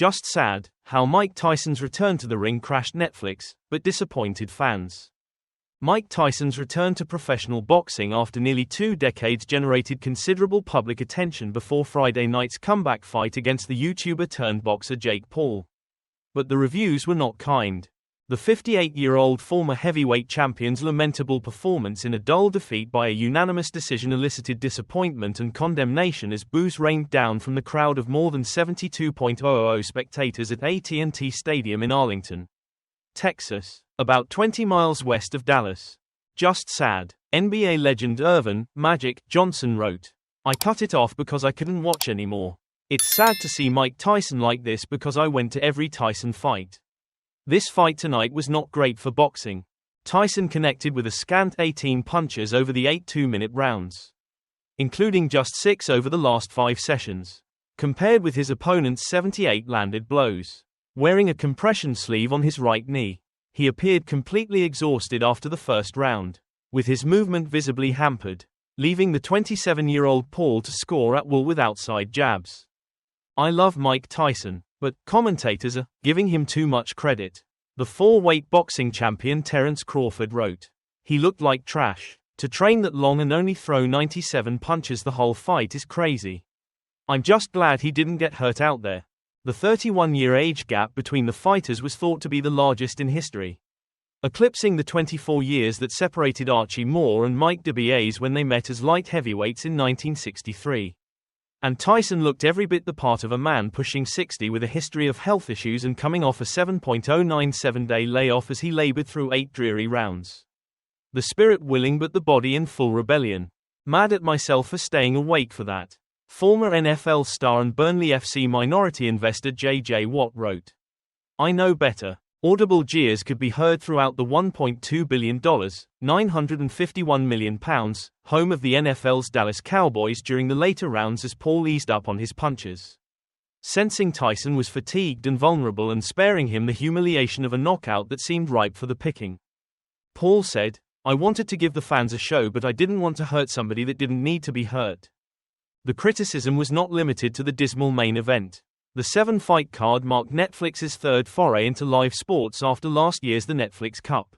Just sad how Mike Tyson's return to the ring crashed Netflix, but disappointed fans. Mike Tyson's return to professional boxing after nearly 2 decades generated considerable public attention before Friday night's comeback fight against the YouTuber-turned-boxer Jake Paul. But the reviews were not kind. The 58-year-old former heavyweight champion's lamentable performance in a dull defeat by a unanimous decision elicited disappointment and condemnation as boos rained down from the crowd of more than 72,000 spectators at AT&T Stadium in Arlington, Texas, about 20 miles west of Dallas. Just sad, NBA legend Earvin "Magic" Johnson wrote. I cut it off because I couldn't watch anymore. It's sad to see Mike Tyson like this because I went to every Tyson fight. This fight tonight was not great for boxing. Tyson connected with a scant 18 punches over the 8 2-minute rounds, including just 6 over the last 5 sessions, compared with his opponent's 78 landed blows. Wearing a compression sleeve on his right knee, he appeared completely exhausted after the first round, with his movement visibly hampered, leaving the 27-year-old Paul to score at will with outside jabs. I love Mike Tyson, but commentators are giving him too much credit. The 4-weight boxing champion Terence Crawford wrote. He looked like trash. To train that long and only throw 97 punches the whole fight is crazy. I'm just glad he didn't get hurt out there. The 31-year age gap between the fighters was thought to be the largest in history, eclipsing the 24 years that separated Archie Moore and Mike DiBiase when they met as light heavyweights in 1963. And Tyson looked every bit the part of a man pushing 60 with a history of health issues and coming off a 7.097-day layoff as he labored through 8 dreary rounds. The spirit willing but the body in full rebellion. Mad at myself for staying awake for that. Former NFL star and Burnley FC minority investor J.J. Watt wrote. I know better. Audible jeers could be heard throughout the $1.2 billion, £951 million, home of the NFL's Dallas Cowboys during the later rounds as Paul eased up on his punches, sensing Tyson was fatigued and vulnerable and sparing him the humiliation of a knockout that seemed ripe for the picking. Paul said, I wanted to give the fans a show but I didn't want to hurt somebody that didn't need to be hurt. The criticism was not limited to the dismal main event. The 7-fight card marked Netflix's third foray into live sports after last year's The Netflix Cup,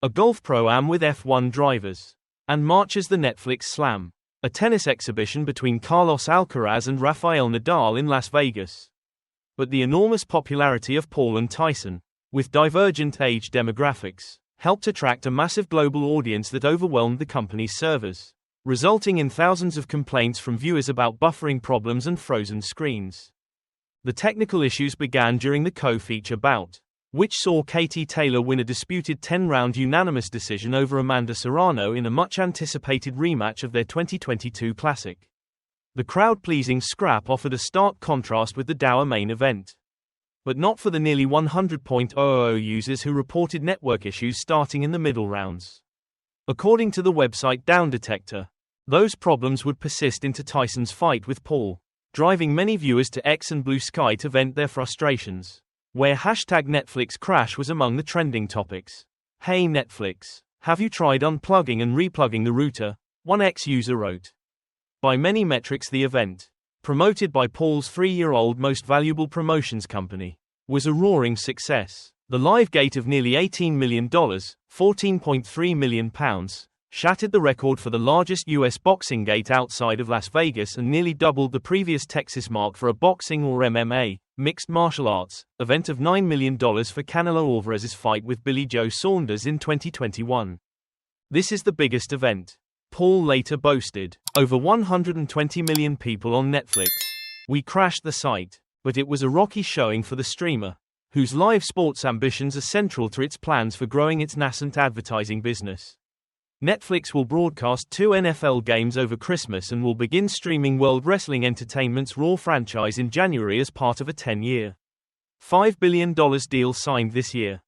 a golf pro-am with F1 drivers, and March's The Netflix Slam, a tennis exhibition between Carlos Alcaraz and Rafael Nadal in Las Vegas. But the enormous popularity of Paul and Tyson, with divergent age demographics, helped attract a massive global audience that overwhelmed the company's servers, resulting in thousands of complaints from viewers about buffering problems and frozen screens. The technical issues began during the co-feature bout, which saw Katie Taylor win a disputed 10-round unanimous decision over Amanda Serrano in a much-anticipated rematch of their 2022 Classic. The crowd-pleasing scrap offered a stark contrast with the dour main event, but not for the nearly 100,000 users who reported network issues starting in the middle rounds. According to the website Down Detector, those problems would persist into Tyson's fight with Paul, driving many viewers to X and Blue Sky to vent their frustrations, where #Netflix crash was among the trending topics. Hey Netflix, have you tried unplugging and replugging the router? One X user wrote. By many metrics, the event, promoted by Paul's 3-year-old most valuable promotions company, was a roaring success. The live gate of nearly $18 million, £14.3 million, shattered the record for the largest U.S. boxing gate outside of Las Vegas and nearly doubled the previous Texas mark for a boxing or MMA, mixed martial arts, event of $9 million for Canelo Alvarez's fight with Billy Joe Saunders in 2021. This is the biggest event, Paul later boasted. Over 120 million people on Netflix. We crashed the site, but it was a rocky showing for the streamer, whose live sports ambitions are central to its plans for growing its nascent advertising business. Netflix will broadcast 2 NFL games over Christmas and will begin streaming World Wrestling Entertainment's Raw franchise in January as part of a 10-year, $5 billion deal signed this year.